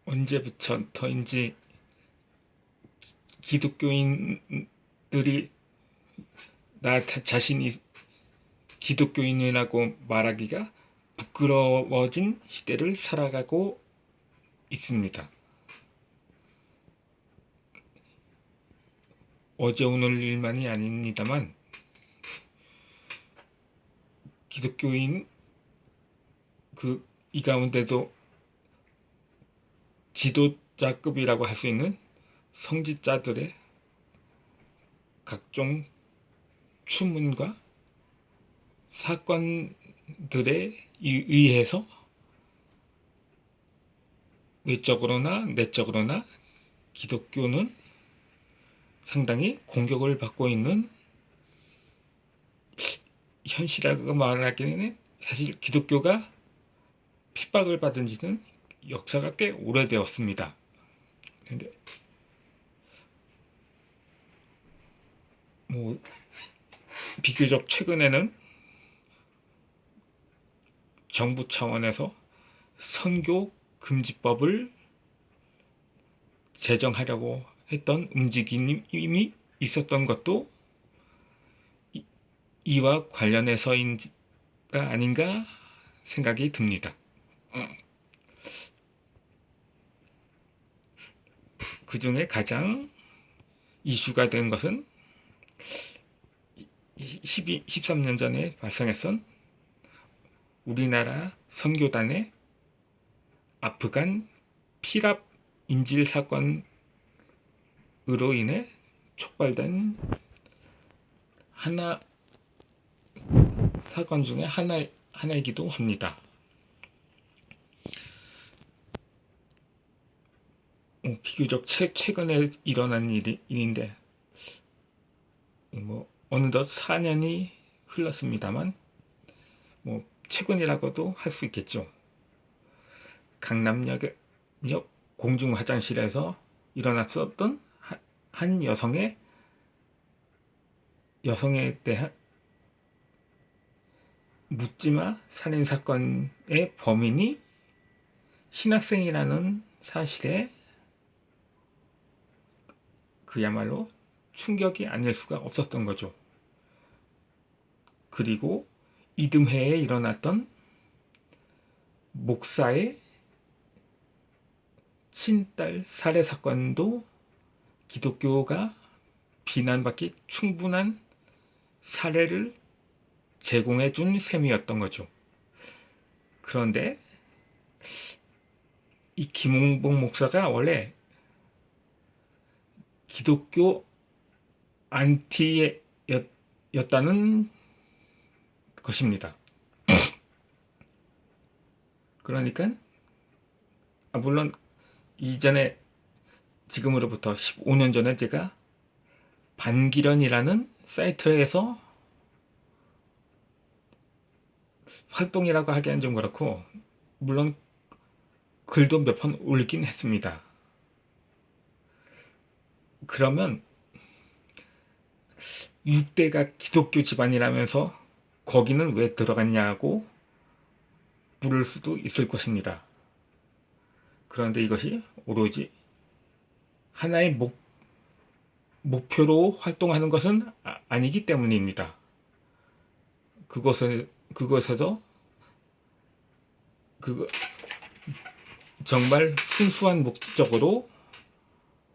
언제부터인지 기독교인들이 나 자신이 기독교인이라고 말하기가 부끄러워진 시대를 살아가고 있습니다. 어제 오늘 일만이 아닙니다만 기독교인 이 가운데도 지도자급이라고 할 수 있는 성직자들의 각종 추문과 사건들에 의해서 외적으로나 내적으로나 기독교는 상당히 공격을 받고 있는 현실이라고 말하기에는 사실 기독교가 핍박을 받은 지는 역사가 꽤 오래되었습니다. 근데 비교적 최근에는 정부 차원에서 선교 금지법을 제정하려고 했던 움직임이 있었던 것도 이와 관련해서인가 아닌가 생각이 듭니다. 그 중에 가장 이슈가 된 것은 13년 전에 발생했던 우리나라 선교단의 아프간 피랍 인질 사건으로 인해 촉발된 사건 중에 하나이기도 합니다. 비교적 최근에 일어난 일인데 어느덧 4년이 흘렀습니다만 최근이라고도 할 수 있겠죠. 강남역 공중 화장실에서 일어났었던 한 여성에 대한 묻지마 살인 사건의 범인이 신학생이라는 사실에 그야말로 충격이 아닐 수가 없었던 거죠. 그리고 이듬해에 일어났던 목사의 친딸 살해 사건도 기독교가 비난받기 충분한 사례를 제공해 준 셈이었던 거죠. 그런데 이 김홍복 목사가 원래 기독교 안티였다는 것입니다. 그러니까 물론 이전에 지금으로부터 15년 전에 제가 반기련이라는 사이트에서 활동이라고 하기엔 좀 그렇고 물론 글도 몇 번 올리긴 했습니다. 그러면 6대가 기독교 집안이라면서 거기는 왜 들어갔냐고 물을 수도 있을 것입니다. 그런데 이것이 오로지 하나의 목표로 활동하는 것은 아니기 때문입니다. 그것에서 정말 순수한 목적으로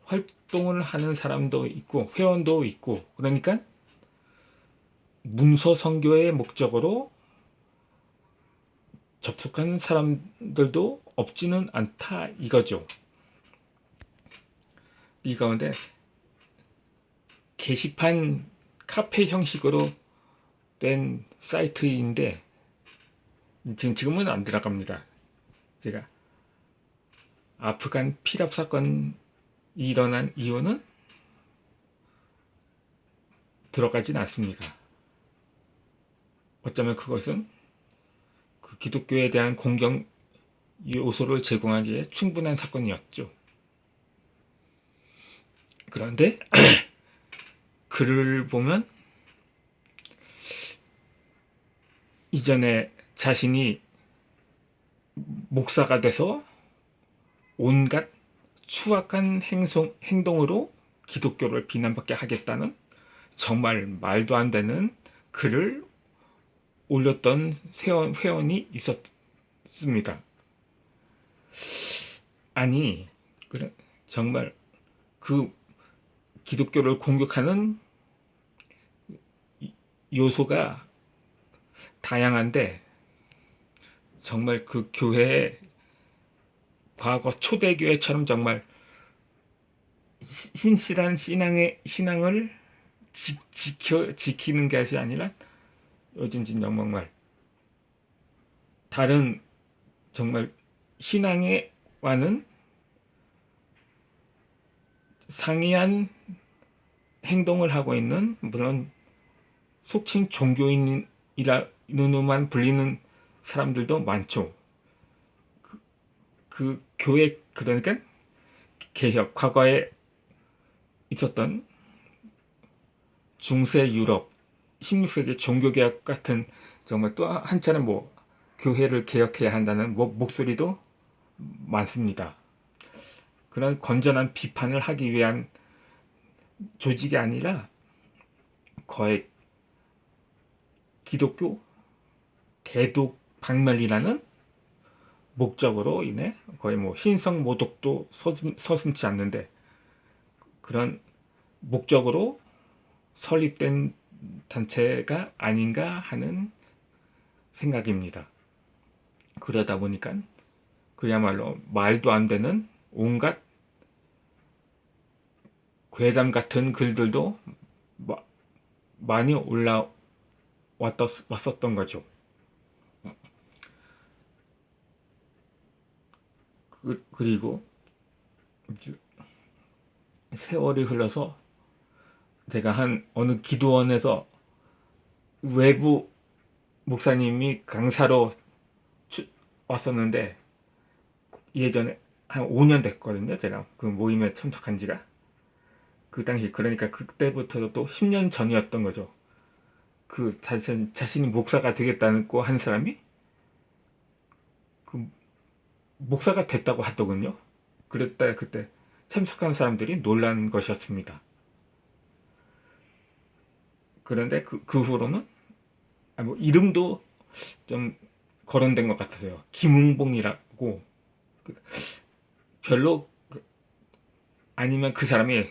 활동을 하는 사람도 있고 회원도 있고 그러니까 문서 선교의 목적으로 접속한 사람들도 없지는 않다 이거죠. 이 가운데 게시판 카페 형식으로 된 사이트인데 지금은 안 들어갑니다. 제가 아프간 피랍 사건이 일어난 이유는 들어가진 않습니다. 어쩌면 그것은 기독교에 대한 공경 요소를 제공하기에 충분한 사건이었죠. 그런데 글을 보면 이전에 자신이 목사가 돼서 온갖 추악한 행동으로 기독교를 비난받게 하겠다는 정말 말도 안 되는 글을 올렸던 회원이 있었습니다. 아니, 그래, 정말 그 기독교를 공격하는 요소가 다양한데 정말 그 교회의 과거 초대교회처럼 정말 신실한 신앙을 지키는 것이 아니라 요즘 정말 다른 정말 신앙과는 상이한 행동을 하고 있는, 물론 속칭 종교인이라고만 불리는 사람들도 많죠. 그 교회, 그러니까 개혁, 과거에 있었던 중세 유럽 16세기 종교개혁 같은 정말 또 한 차례 교회를 개혁해야 한다는 목소리도 많습니다. 그런 건전한 비판을 하기 위한 조직이 아니라 거의 기독교 대독 박멸이라는 목적으로 인해 거의 신성 모독도 서슴지 않는데 그런 목적으로 설립된 단체가 아닌가 하는 생각입니다. 그러다 보니까 그야말로 말도 안 되는 온갖 괴담 같은 글들도 많이 왔었던 거죠. 그리고 세월이 흘러서 제가 어느 기도원에서 외부 목사님이 강사로 왔었는데 예전에 한 5년 됐거든요. 제가 그 모임에 참석한 지가. 그 당시, 그러니까 그때부터도 또 10년 전이었던 거죠. 그 자신이 목사가 되겠다고 한 사람이 그 목사가 됐다고 하더군요. 그랬다 그때 참석한 사람들이 놀란 것이었습니다. 그런데 그 후로는 이름도 좀 거론된 것 같아요. 김웅봉이라고. 별로 아니면 그 사람이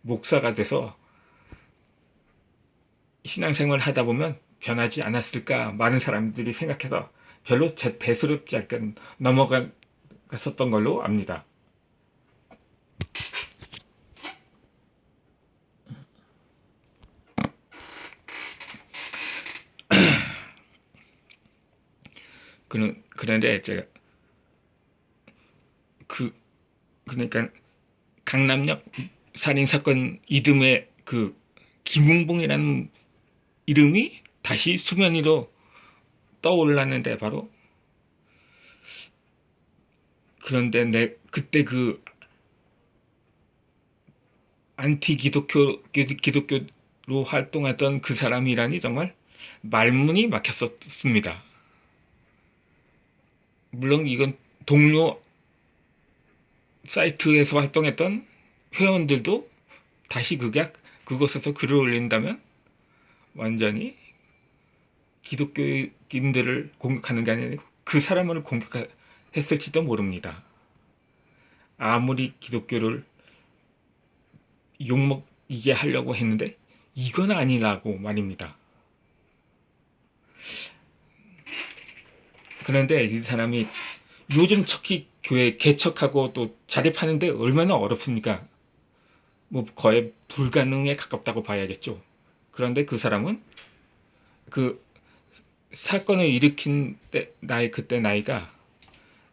목사가 돼서 신앙생활을 하다 보면 변하지 않았을까 많은 사람들이 생각해서 별로 대수롭지 않게 넘어갔었던 걸로 압니다. 그런데 제가 그러니까 강남역 살인사건 이듬해 그 김웅봉이라는 이름이 다시 수면 위로 떠올랐는데 바로 그런데 그때 그 안티 기독교로 활동했던 그 사람이라니 정말 말문이 막혔었습니다. 물론 이건 동료 사이트에서 활동했던 회원들도 다시 그곳에서 글을 올린다면 완전히 기독교인들을 공격하는 게 아니고 그 사람을 공격했을지도 모릅니다. 아무리 기독교를 욕먹이게 하려고 했는데 이건 아니라고 말입니다. 그런데 이 사람이 요즘 특히 교회 개척하고 또 자립하는데 얼마나 어렵습니까? 거의 불가능에 가깝다고 봐야겠죠. 그런데 그 사람은 그 사건을 일으킨 그때 나이가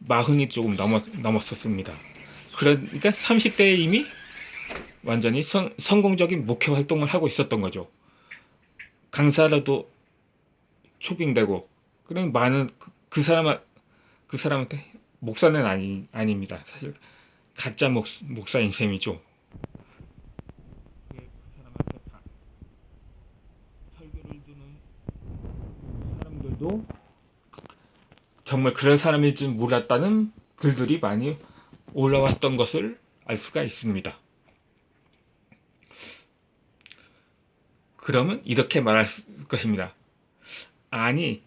40이 조금 넘었었습니다. 그러니까 30대에 이미 완전히 성공적인 목회 활동을 하고 있었던 거죠. 강사라도 초빙되고, 그런 많은 그 사람한테 목사는 아닙니다. 사실 가짜 목사인 셈이죠. 그 사람한테 설교를 듣는 사람들도 정말 그런 사람일 줄 몰랐다는 글들이 많이 올라왔던 것을 알 수가 있습니다. 그러면 이렇게 말할 것입니다. 아니,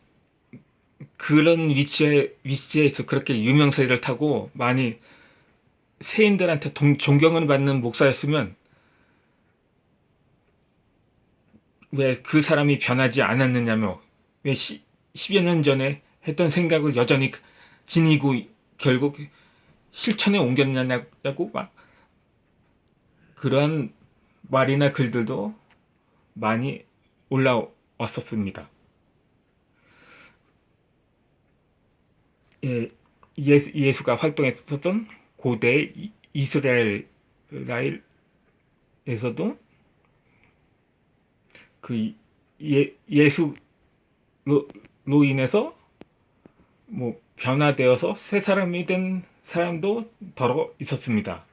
그런 위치에서 그렇게 유명세를 타고 많이 세인들한테 존경을 받는 목사였으면 왜 그 사람이 변하지 않았느냐며, 왜 10여 년 전에 했던 생각을 여전히 지니고 결국 실천에 옮겼냐고 막 그런 말이나 글들도 많이 올라왔었습니다. 예, 예수가 활동했었던 고대 이스라엘에서도 그 예수로 인해서 뭐 변화되어서 새 사람이 된 사람도 더러 있었습니다.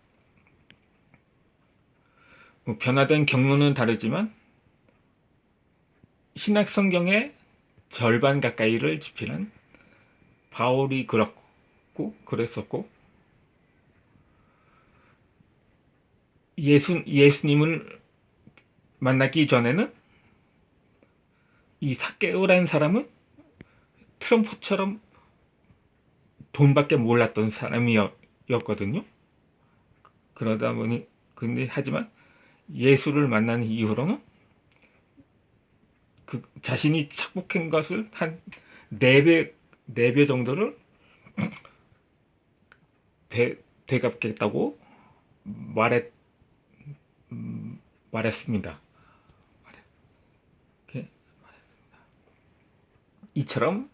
뭐 변화된 경로는 다르지만 신약 성경의 절반 가까이를 집필한 바울이 그렇고 그랬었고, 예수님을 만나기 전에는 이 삭개오라는 사람은 트럼프처럼 돈밖에 몰랐던 사람이었거든요. 그러다 보니 근데 하지만 예수를 만난 이후로는 그 자신이 착복한 것을 한 4배 정도를 되갚겠다고 말했습니다. 이처럼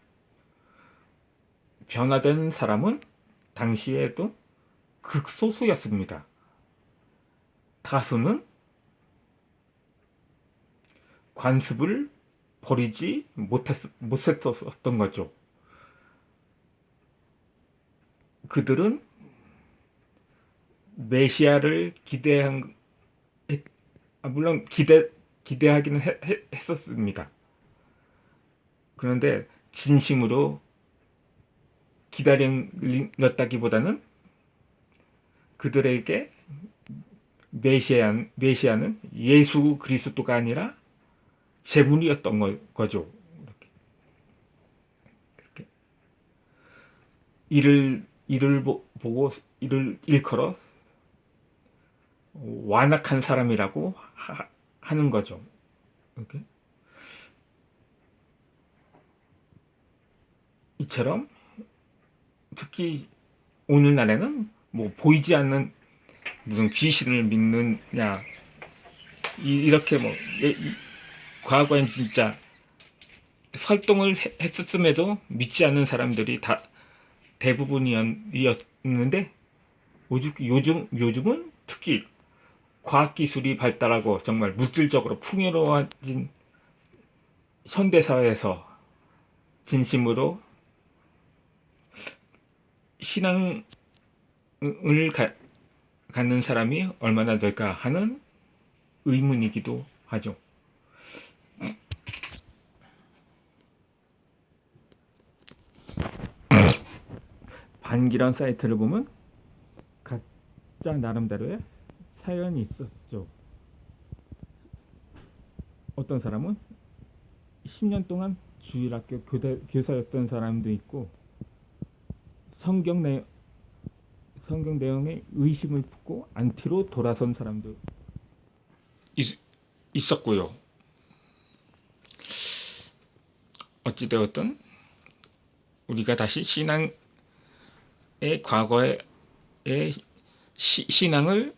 변화된 사람은 당시에도 극소수였습니다. 다수는 관습을 버리지 못했었던 거죠. 그들은 메시아를 물론 기대하기는 했었습니다. 그런데 진심으로 기다렸다기보다는 그들에게 메시아는 예수 그리스도가 아니라 제물이었던 거죠. 이렇게. 이를 보고 이를 일컬어 완악한 사람이라고 하는 거죠. 이렇게. 이처럼 특히 오늘날에는 뭐 보이지 않는 무슨 귀신을 믿느냐 이렇게 뭐 과거엔 진짜 활동을 했었음에도 믿지 않는 사람들이 다 대부분이었는데 요즘은 특히 과학기술이 발달하고 정말 물질적으로 풍요로워진 현대사회에서 진심으로 신앙을 갖는 사람이 얼마나 될까 하는 의문이기도 하죠. 반기란 사이트를 보면 각자 나름대로의 사연이 있었죠. 어떤 사람은 10년 동안 주일학교 교사였던 사람도 있고, 성경 내용에 의심을 품고 안티로 돌아선 사람도 있었고요. 어찌되었든 우리가 다시 신앙의 과거의 신앙을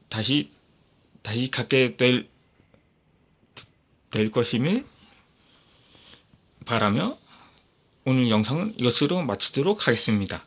다시 갖게 될 것임을 바라며 오늘 영상은 이것으로 마치도록 하겠습니다.